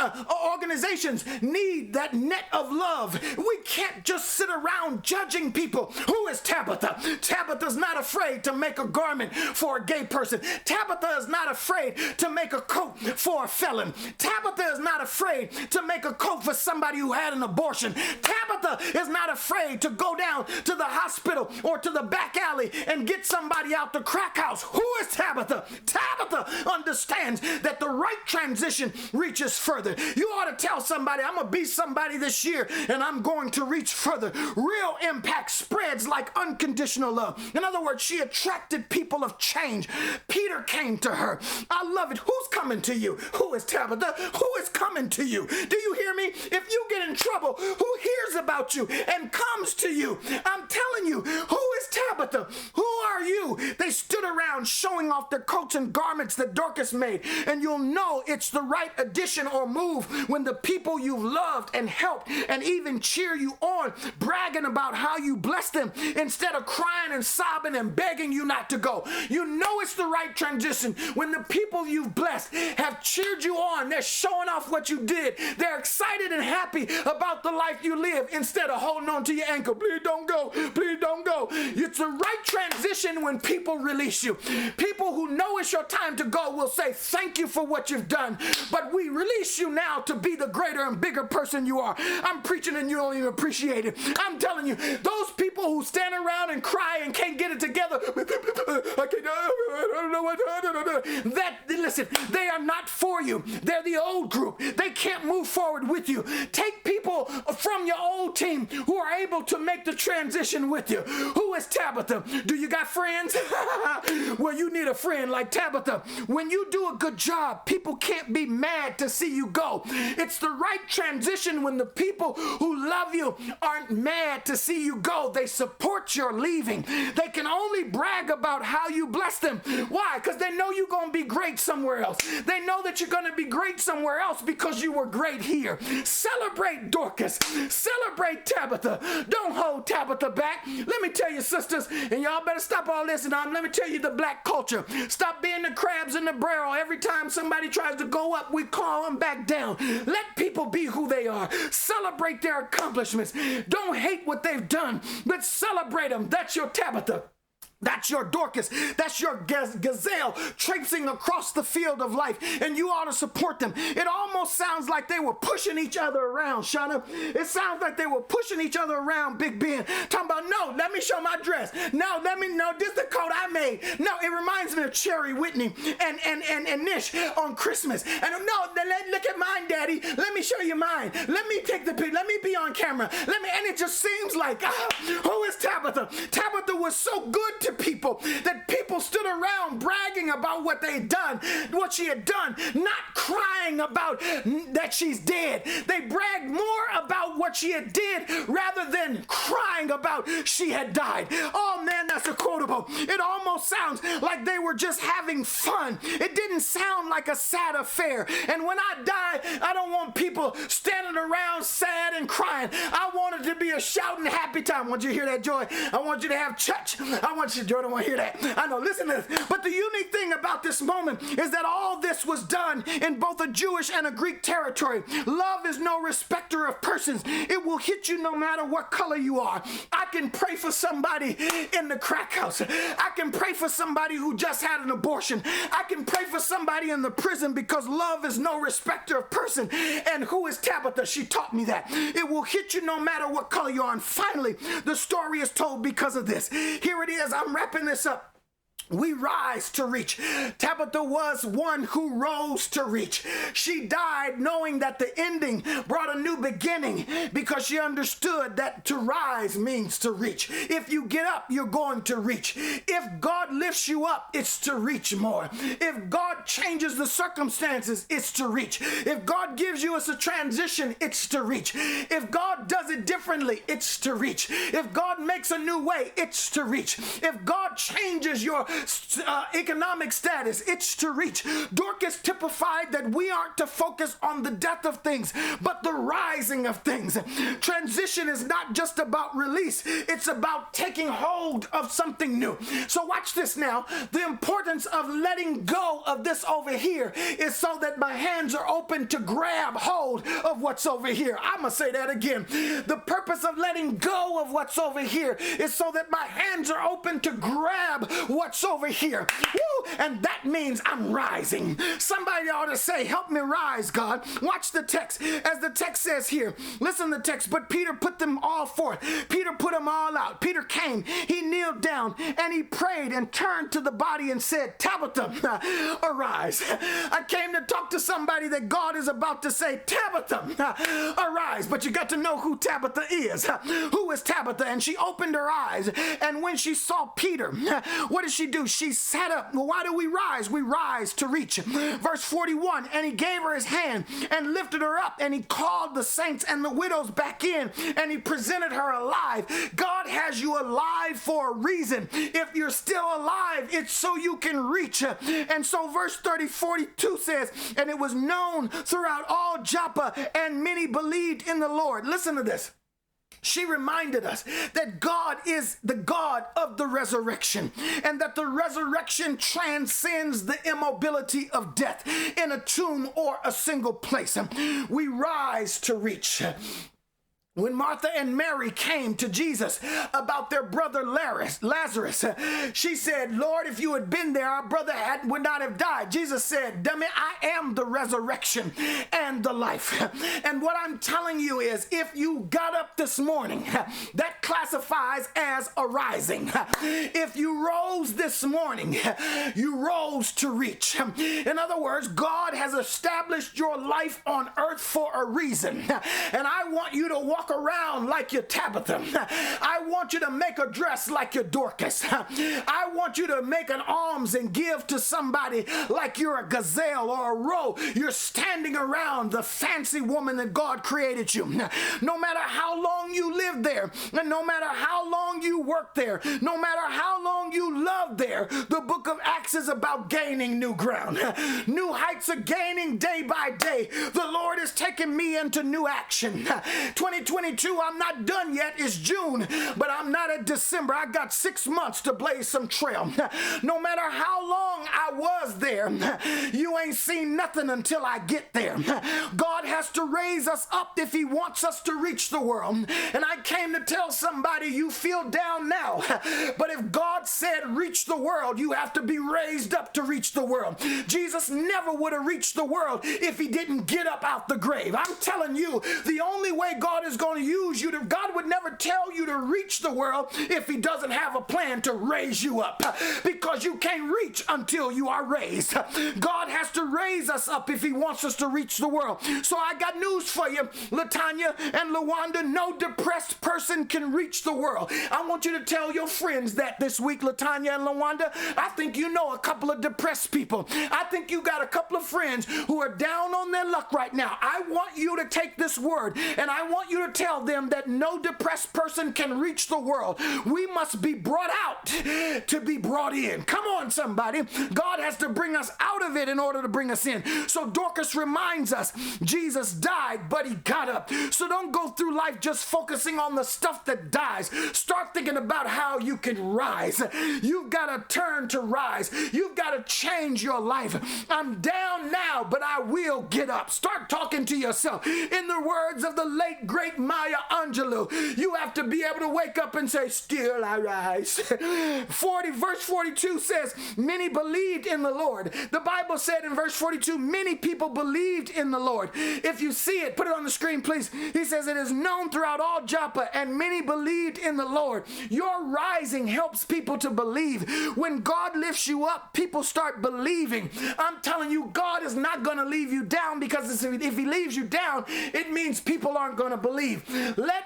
organizations need that net of love. We can't just sit around judging people. Who is Tabitha? Tabitha's not afraid to make a garment for a gay person. Tabitha is not afraid to make a coat for a felon. Tabitha is not afraid to make a coat for somebody who had an abortion. Tabitha is not afraid to go down to the hospital or to the back alley and get somebody out the crack house. Who is Tabitha? Tabitha understands that the right transition reaches further. You ought to tell somebody, I'm going to be somebody this year and I'm going to reach further. Real impact spreads like unconditional love. In other words, she attracted people of change. Peter came to her. I love it. Who's coming to you? Who is Tabitha? Who is coming to you? Do you hear me? If you get in trouble, who hears about you and comes to you? I'm telling you, who is Tabitha? Who are you? They stood around showing off their coats and garments that Dorcas made, and you'll know it's the right addition or move when the people you've loved and helped and even cheer you on, bragging about how you blessed them instead of crying and sobbing and begging you not to go. You know it's the right transition when the people you've blessed have cheered you on. They're showing off what you did. They're excited and happy about the life you live instead of holding on to your ankle. Please don't go. Please don't go. It's the right transition when people release you. People who know it's your time to go will say, thank you for what you've done, but we release you now to be the greater and bigger person you are. I'm preaching and you don't even appreciate it. I'm telling you, those people who stand around and cry and can't get it together, I don't know what, listen, they are not for you. They're the old group. They can't move forward with you. Take people from your old team who are able to make the transition with you. Who is Tabitha? Do you got friends? Well, you need a friend like Tabitha. When you do a good job, people can't be mad to see you go. It's the right transition when the people who love you aren't mad to see you go. They support your leaving. They can only brag about how you bless them. Why? Because they know you're going to be great somewhere else. They know that you're going to be great somewhere else because you were great here. Celebrate Dorcas. Celebrate Tabitha. Don't hold Tabitha back. Let me tell you, sisters, and y'all better stop all this, and let me tell you the black culture. Stop being the crabs in the barrel. Every time somebody tries to go up, we call them back down. Let people be who they are. Celebrate their accomplishments. Don't hate what they've done, but celebrate them. That's your Tabitha. That's your Dorcas. That's your gazelle traipsing across the field of life, and you ought to support them. It almost sounds like they were pushing each other around, Shauna. It sounds like they were pushing each other around, Big Ben. Talking about, no, let me show my dress. No, this is the coat I made. No, it reminds me of Cherry Whitney and Nish on Christmas. And no, look at mine, Daddy. Let me show you mine. Let me take the picture. Let me be on camera. And it just seems like, who is Tabitha? Tabitha was so good to people that people stood around bragging about what they'd done, what she had done, not crying about that she's dead. They bragged more about what she had did rather than crying about she had died. Oh man, that's a quotable. It almost sounds like they were just having fun. It didn't sound like a sad affair. And when I die, I don't want people standing around sad and crying. I want it to be a shouting happy time. I want you to hear that, Joy. I want you to have church. I want you, Joy, don't want to hear that. I know, listen to this. But the unique thing about this moment is that all this was done in both a Jewish and a Greek territory. Love is no respecter of persons. It will hit you no matter what color you are. I can pray for somebody in the crack house. I can pray for somebody who just had an abortion. I can pray for somebody in the prison because love is no respecter of person. And who is Tabitha? She taught me that. It will hit you no matter what color you are. And finally, the story is told because of this. Here it is. I'm wrapping this up. We rise to reach. Tabitha was one who rose to reach. She died knowing that the ending brought a new beginning because she understood that to rise means to reach. If you get up, you're going to reach. If God lifts you up, it's to reach more. If God changes the circumstances, it's to reach. If God gives you us a transition, it's to reach. If God does it differently, it's to reach. If God makes a new way, it's to reach. If God changes your economic status, it's to reach. Dorcas typified that we aren't to focus on the death of things, but the rising of things. Transition is not just about release, it's about taking hold of something new. So watch this now. The importance of letting go of this over here is so that my hands are open to grab hold of what's over here. I'm gonna say that again. The purpose of letting go of what's over here is so that my hands are open to grab what's over here. Woo! And that means I'm rising. Somebody ought to say, help me rise, God. Watch the text. As the text says here, listen to the text. But Peter put them all forth. Peter put them all out. Peter came. He kneeled down and he prayed and turned to the body and said, Tabitha, arise. I came to talk to somebody that God is about to say, Tabitha, arise. But you got to know who Tabitha is. Who is Tabitha? And she opened her eyes. And when she saw Peter, what did she do? She sat up. Well, why do we rise? We rise to reach. Verse 41, and he gave her his hand and lifted her up, and he called the saints and the widows back in, and he presented her alive. God has you alive for a reason. If you're still alive, it's so you can reach. And so verse 42 says, and it was known throughout all Joppa, and many believed in the Lord. Listen to this. She reminded us that God is the God of the resurrection, and that the resurrection transcends the immobility of death in a tomb or a single place. We rise to reach. When Martha and Mary came to Jesus about their brother Lazarus, she said, Lord, if you had been there, our brother would not have died. Jesus said, dummy, I am the resurrection and the life. And what I'm telling you is, if you got up this morning, that classifies as arising. If you rose this morning, you rose to reach. In other words, God has established your life on earth for a reason. And I want you to walk around like you're Tabitha. I want you to make a dress like you're Dorcas. I want you to make an alms and give to somebody like you're a gazelle or a roe. You're standing around the fancy woman that God created you. No matter how long you live there, and no matter how long you work there, no matter how long you love there, the book of Acts is about gaining new ground. New heights are gaining day by day. The Lord is taking me into new action. 2022, I'm not done yet. It's June, but I'm not at December. I got 6 months to blaze some trail. No matter how long I was there, you ain't seen nothing until I get there. God has to raise us up if he wants us to reach the world. And I came to tell somebody, you feel down now, but if God said reach the world, you have to be raised up to reach the world. Jesus never would have reached the world if he didn't get up out the grave. I'm telling you, the only way God is going to use you, God would never tell you to reach the world if he doesn't have a plan to raise you up, because you can't reach until you are raised. God has to raise us up if he wants us to reach the world. So I got news for you, Latanya and Lawanda. No depressed person can reach the world. I want you to tell your friends that this week, Latanya and Lawanda. I think you know a couple of depressed people. I think you got a couple of friends who are down on their luck right now. I want you to take this word and I want you to tell them that no depressed person can reach the world. We must be brought out to be brought in. Come on, somebody. God has to bring us out of it in order to bring us in. So Dorcas reminds us, Jesus died, but he got up. So don't go through life just focusing on the stuff that dies. Start thinking about how you can rise. You've got to turn to rise. You've got to change your life. I'm down now, but I will get up. Start talking to yourself. In the words of the late, great Maya Angelou, you have to be able to wake up and say, still I rise. Verse 42 says, many believed in the Lord. The Bible said in verse 42, many people believed in the Lord. If you see it, put it on the screen, please. He says, it is known throughout all Joppa, and many believed in the Lord. Your rising helps people to believe. When God lifts you up, people start believing. I'm telling you, God is not going to leave you down, because if he leaves you down, it means people aren't going to believe. Let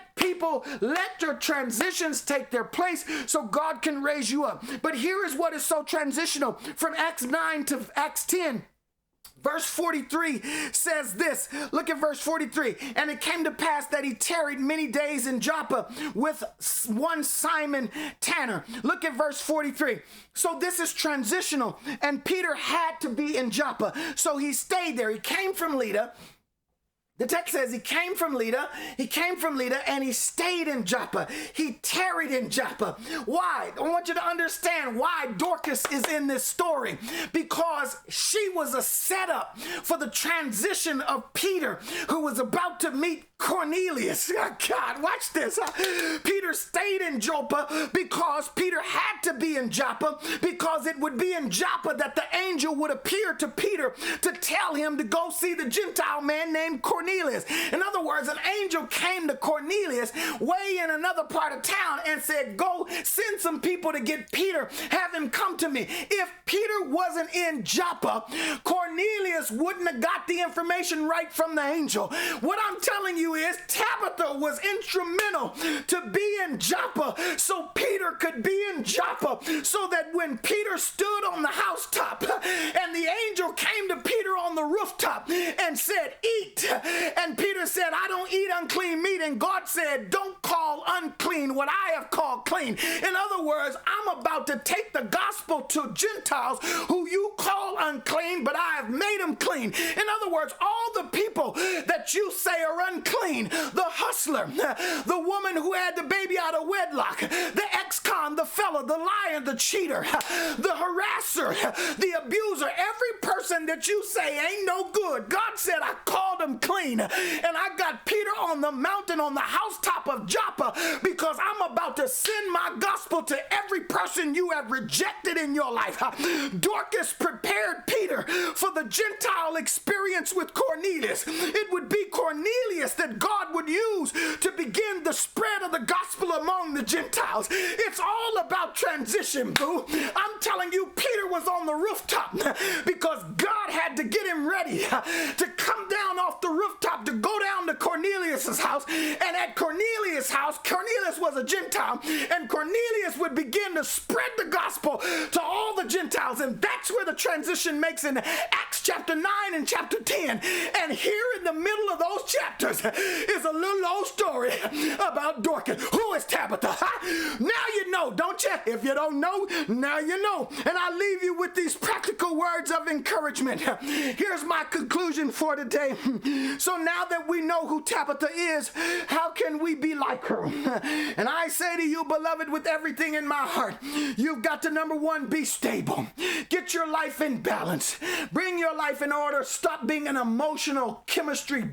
your transitions take their place so God can raise you up. But here is what is so transitional. From Acts 9 to Acts 10, verse 43 says this. Look at verse 43. And it came to pass that he tarried many days in Joppa with one Simon Tanner. Look at verse 43. So this is transitional. And Peter had to be in Joppa. So he stayed there. He came from Lydda. The text says he came from Lydda, and he stayed in Joppa. He tarried in Joppa. Why? I want you to understand why Dorcas is in this story. Because she was a setup for the transition of Peter, who was about to meet Cornelius. God, watch this. Peter stayed in Joppa because Peter had to be in Joppa, because it would be in Joppa that the angel would appear to Peter to tell him to go see the Gentile man named Cornelius. In other words, an angel came to Cornelius way in another part of town and said, go send some people to get Peter, have him come to me. If Peter wasn't in Joppa, Cornelius wouldn't have got the information right from the angel. What I'm telling you is Tabitha was instrumental to be in Joppa so Peter could be in Joppa, so that when Peter stood on the housetop and the angel came to Peter on the rooftop and said, eat, and Peter said, I don't eat unclean meat, and God said, don't call unclean what I have called clean. In other words, I'm about to take the gospel to Gentiles who you call unclean, but I have made them clean. In other words, all the people that you say are unclean, the hustler, the woman who had the baby out of wedlock, the ex-con, the fella, the liar, the cheater, the harasser, the abuser, every person that you say ain't no good, God said, I called him clean. And I got Peter on the mountain on the housetop of Joppa because I'm about to send my gospel to every person you have rejected in your life. Dorcas prepared Peter for the Gentile experience with Cornelius. It would be Cornelius that God would use to begin the spread of the gospel among the Gentiles. It's all about transition, boo. I'm telling you, Peter was on the rooftop because God had to get him ready to come down off the rooftop to go down to Cornelius's house. And at Cornelius' house, Cornelius was a Gentile, and Cornelius would begin to spread the gospel to all the Gentiles. And that's where the transition makes in Acts chapter 9 and chapter 10. And here in the middle of those chapters is a little old story about Dorcas. Who is Tabitha? Now you know, don't you? If you don't know, now you know. And I leave you with these practical words of encouragement. Here's my conclusion for today. So now that we know who Tabitha is, how can we be like her? And I say to you, beloved, with everything in my heart, you've got to, number one, be stable. Get your life in balance. Bring your life in order. Stop being an emotional chemistry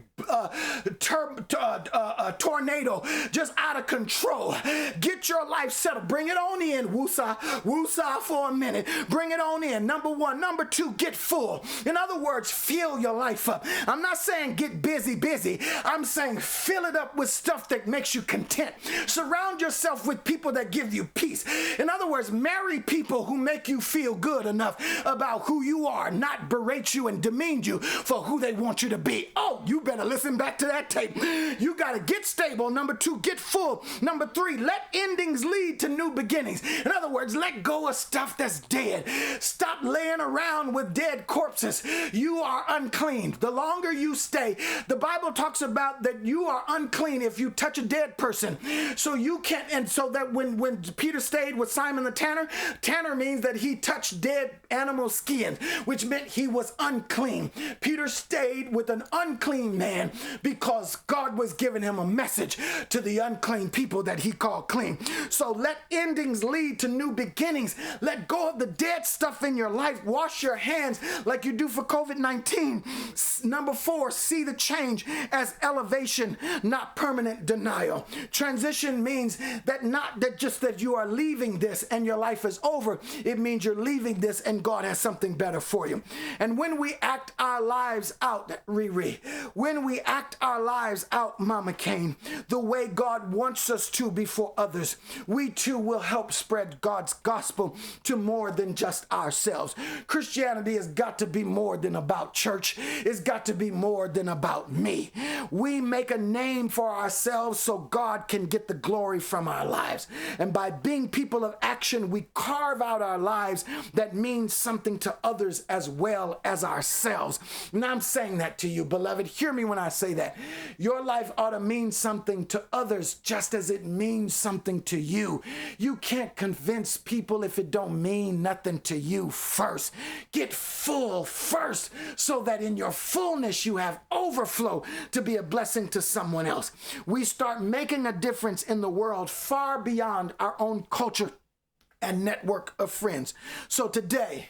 tornado just out of control. Get your life settled. Bring it on in. Woosah for a minute. Bring it on in. Number one. Number two, get full. In other words, fill your life up. I'm not saying get busy. I'm saying fill it up with stuff that makes you content. Surround yourself with people that give you peace. In other words, marry people who make you feel good enough about who you are, not berate you and demean you for who they want you to be. Oh, you better listen back to that tape. You got to get stable. Number two, get full. Number three, let endings lead to new beginnings. In other words, let go of stuff that's dead. Stop laying around with dead corpses. You are unclean. The longer you stay, the Bible talks about that you are unclean if you touch a dead person. So you can't, and so that when Peter stayed with Simon the tanner means that he touched dead animal skin, which meant he was unclean. Peter stayed with an unclean man because God was giving him a message to the unclean people that he called clean. So let endings lead to new beginnings. Let go of the dead stuff in your life. Wash your hands like you do for COVID-19. Number four, see the change as elevation, not permanent denial. Transition means that not that just that you are leaving this and your life is over. It means you're leaving this and God has something better for you. And when we act our lives out, Riri, when we act our lives out, Mama Cain, the way God wants us to before others, we too will help spread God's gospel to more than just ourselves. Christianity has got to be more than about church. It's got to be more than about me. We make a name for ourselves so God can get the glory from our lives. And by being people of action, we carve out our lives that means something to others as well as ourselves. And I'm saying that to you, beloved. Hear me when I say that. Your life ought to mean something to others just as it means something to you. You can't convince people if it don't mean nothing to you first. Get full first so that in your fullness you have overflow to be a blessing to someone else. We start making a difference in the world far beyond our own culture and network of friends. So today,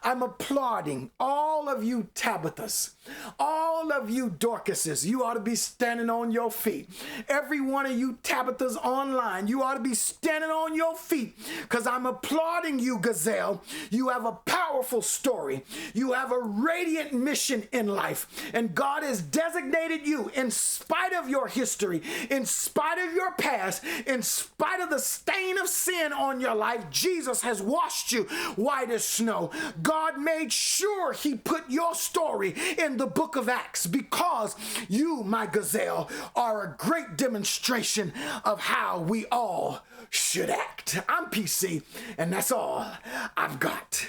I'm applauding all of you Tabithas, all of you Dorcases. You ought to be standing on your feet. Every one of you Tabithas online, you ought to be standing on your feet because I'm applauding you, Gazelle. You have a powerful story. You have a radiant mission in life. And God has designated you in spite of your history, in spite of your past, in spite of the stain of sin on your life. Jesus has washed you white as snow. God made sure he put your story in the book of Acts because you, my Gazelle, are a great demonstration of how we all should act. I'm PC, and that's all I've got.